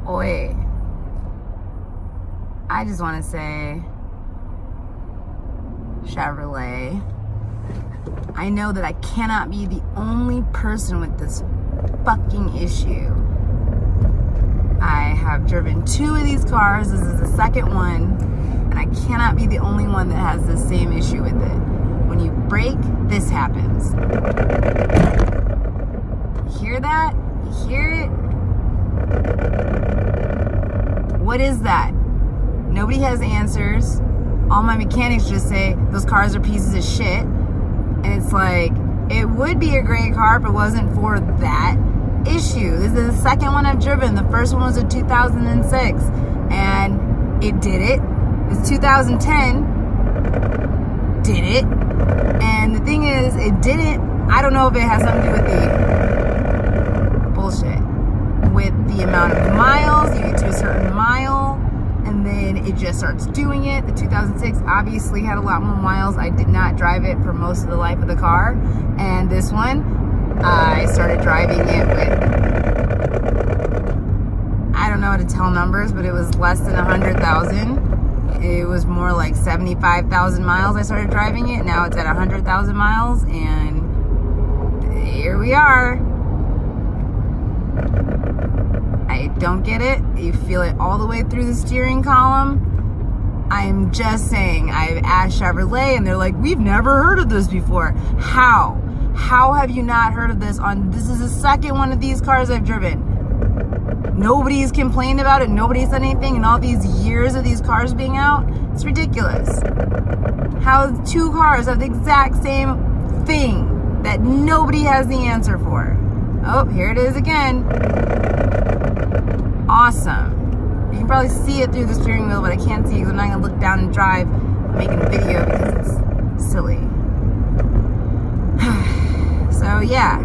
Oi. I just want to say, Chevrolet, I know that I cannot be the only person with this fucking issue. I have driven 2 of these cars. This is the second one, and I cannot be the only one that has the same issue with it. When you brake, this happens. You hear that? You hear it? What is that? Nobody has answers. All my mechanics just say those cars are pieces of shit. And it's like, it would be a great car if it wasn't for that issue. This is the second one I've driven. The first one was a 2006, and it did it. It's 2010, did it. And the thing is, it didn't. I don't know if it has something to do with the bullshit, with the amount of miles. You get to a certain mile, and then it just starts doing it. The 2006 obviously had a lot more miles. I did not drive it for most of the life of the car. And this one, I started driving it with, I don't know how to tell numbers, but it was less than 100,000. It was more like 75,000 miles I started driving it. Now it's at 100,000 miles, and here we are. I don't get it. You feel it all the way through the steering column. I'm just saying, I've asked Chevrolet, and they're like, we've never heard of this before. How? How have you not heard of this? This is the second one of these cars I've driven. Nobody's complained about it. Nobody's said anything in all these years of these cars being out. It's ridiculous. How 2 cars have the exact same thing that nobody has the answer for. Oh, here it is again. Awesome. You can probably see it through the steering wheel, but I can't see because I'm not going to look down and drive. I'm making a video because it's silly. So yeah,